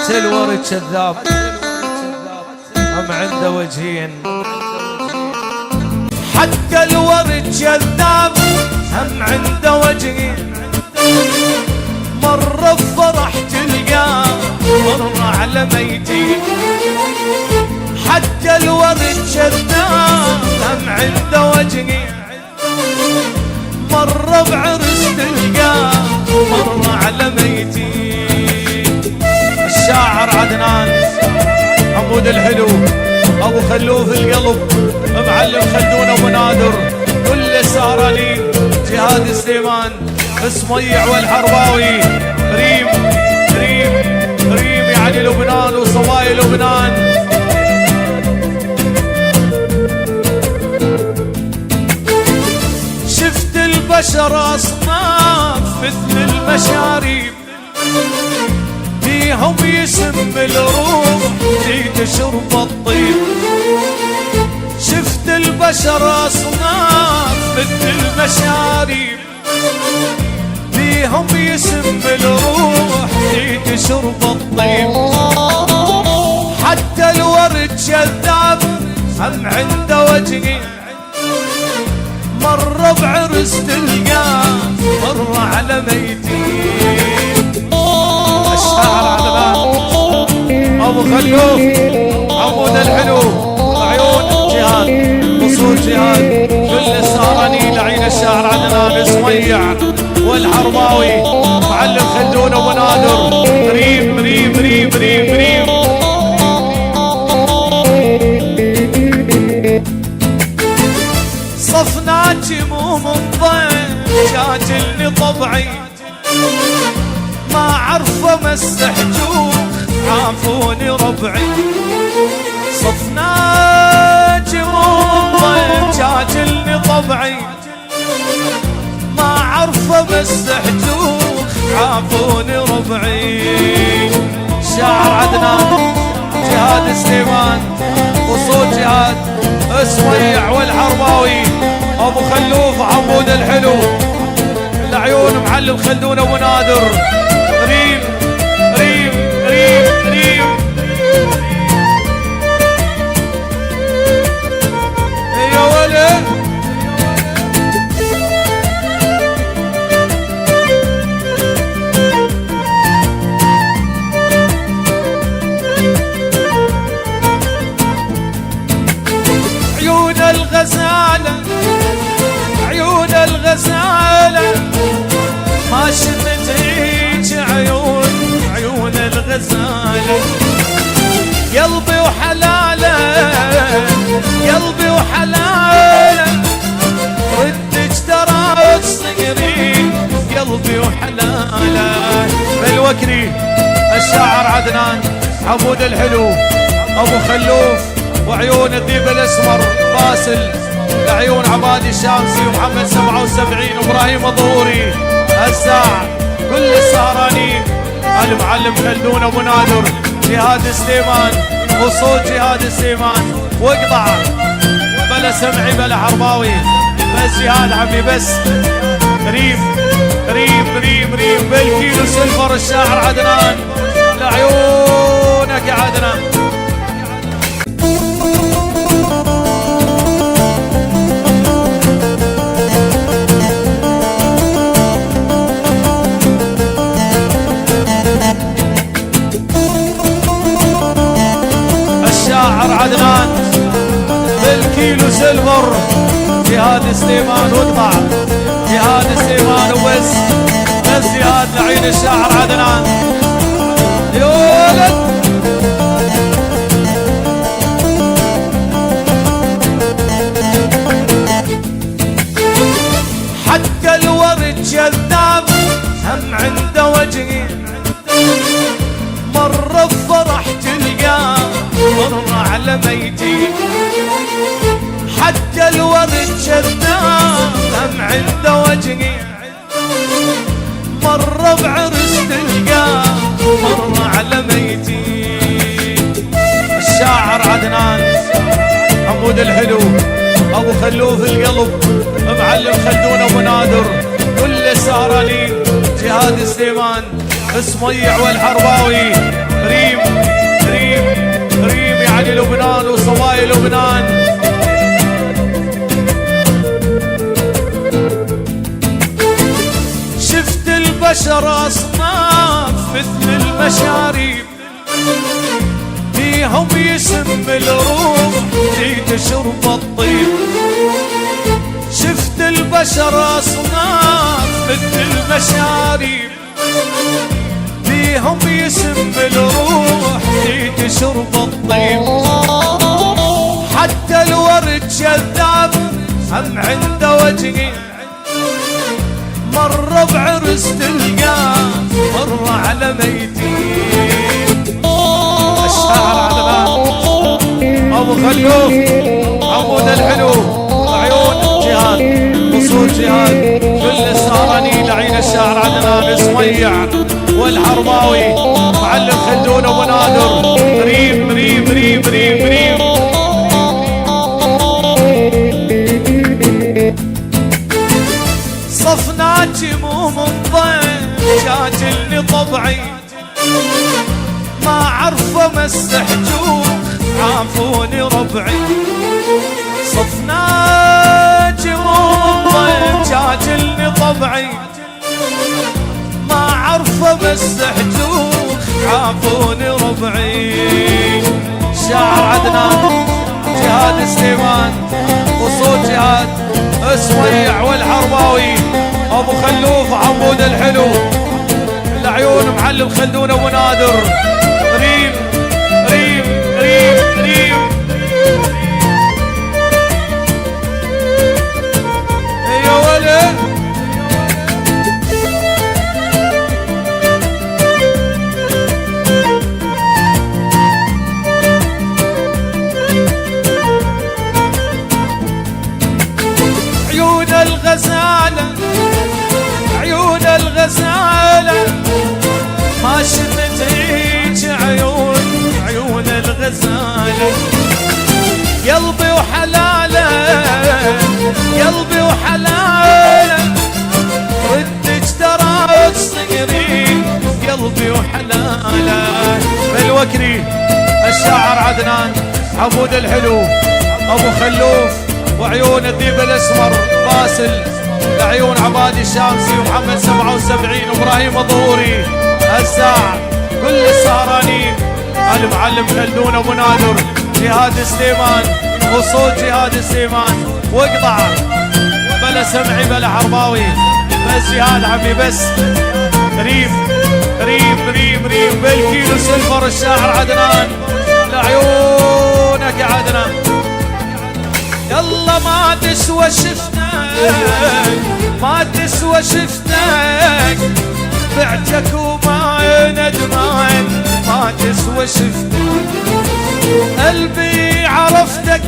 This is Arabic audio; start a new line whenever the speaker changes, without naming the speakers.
حتى الورد كذاب هم عنده وجهين، حتى الورد كذاب هم عنده وجهين، مرة بفرح تلقاه مرة على ميتين، حتى الورد كذاب هم عنده وجهين، مرة بعرس تلقاه مرة على ميتين. الشاعر عدنان حمود الحلو ابو خلوف القلب معلم خلدون ابو نادر، كل السهرانين جهاد سليمان سميع والحرباوي ريم ريم ريم يعني لبنان وصوايا لبنان. شفت البشر اصناف مثل المشاريب، فيهم يسم الروح تشرب الطيب. شفت البشر اصناف مثل المشاريب، فيهم يسم الروح تشرب الطيب. حتى الورد كذاب هم عنده وجهين، مرة بعرس تلقاه مرة على ميتين. الشاعر عدنان ابو خلوف حمود الحلو عيون جهاد وصول جهاد، كل السهرانين لعين الشاعر عدنان سميع والحرباوي معلم خلدون ابو نادر ريم ريم ريم ريم ريم. صفناك مو من ضيف شاجلني طبعي، ما عرفه مسح جوخ عافوني ربعي. صفناك مو من ضيف شاجلني طبعي، ما عرفه مسح جوخ عافوني ربعي. شاعر عدنان جهاد سليمان وصول جهاد سميع والحرباوي ابو خلوف حمود الحلو العيون معلم خلدون ابو نادر ريم ريم ريم ريم. يا ولد عيون الغزالة عيون الغزالة ما شفت هيك عيون الغزالة. قلبي وحلالة قلبي وحلالة ردك تراك صغيرين، قلبي وحلالة. بالوكري الشاعر عدنان حمود الحلو ابو خلوف وعيون الذيب الاسمر باسل لعيون عبادي الشامسي ومحمد 77 وابراهيم الظهوري الساع، كل السهرانين المعلم خلدون ابو نادر جهاد سليمان وصول جهاد سليمان واقطع بلا سمعي بلا حرباوي بس جهاد عمي بس ريم ريم ريم ريم بالكيلو سلفر الشاعر عدنان لعيونك يا عدنان. الشاعر عدنان بالكيلو سيلفر جهاد سليمان واقطع جهاد سليمان وبس بس جهاد لعين الشاعر عدنان يا ولد. حتى الورد كذاب هم عنده وجهين، مرة بفرح تلقاه مرة على ميتين، حتى الورد كذاب هم عنده وجهين، مرة بعرس تلقاه مرة على ميتين. الشاعر عدنان حمود الحلو ابو خلوف القلب معلم خلدون ابو نادر، كل السهرانين جهاد سليمان سميع والحرباوي ريم ريم ريم يعني لبنان وصوايا لبنان. شفت البشر أصناف مثل المشاريب، فيهم يسم الروح تشرب الطيب. شفت البشر أصناف مثل المشاريب، فيهم يسم الروح تشرب الطيب. حتى الورد كذاب هم عنده وجهي، مر بعرس تلقاه مر على ميتين. الشاعر عدنان ابو خلوف عمود الحلو عيون جهاد وصول جهاد كل السهرانين عين الشاعر عدنان سميع والحرباوي معلم خلدون ابو نادر. ريم ريم ريم ريم ريم صفناك مو من ضيف شاجلني طبعي، ما عرفه مسح جوخ عافوني ربعي. صفناك مو من ضيف شاجلني طبعي، ما عرفه مسح جوخ عافوني ربعي. شاعر عدنان جهاد سليمان وصوت جهاد اسميع والحرباوي ابو خلوف عمود الحلو العيون معلم خلدون ابو نادر. ريم ريم ريم ريم يا ولد الغزالة عيون الغزالة ما شفت هيج عيون الغزالة. قلبي وحلالة قلبي وحلالة ردك تراك صغيرين قلبي وحلالة. بالوكري الشاعر عدنان عبود الحلو ابو خلوف وعيون الذيب الاسمر باسل لعيون عبادي الشامسي ومحمد 77 وابراهيم الظهوري الساع كل السهرانين المعلم خلدون ابو نادر جهاد سليمان وصوت جهاد سليمان واقطع بلا سمعي بلا حرباوي بس جهاد عمي بس. ريم ريم ريم ريم بالكيلو سلفر الشاعر عدنان لعيونك يا عدنان. يلا ما تسوى شفتك ما تسوى شفتك بعتك وما ندمان ما تسوى شفتك. قلبي عرفتك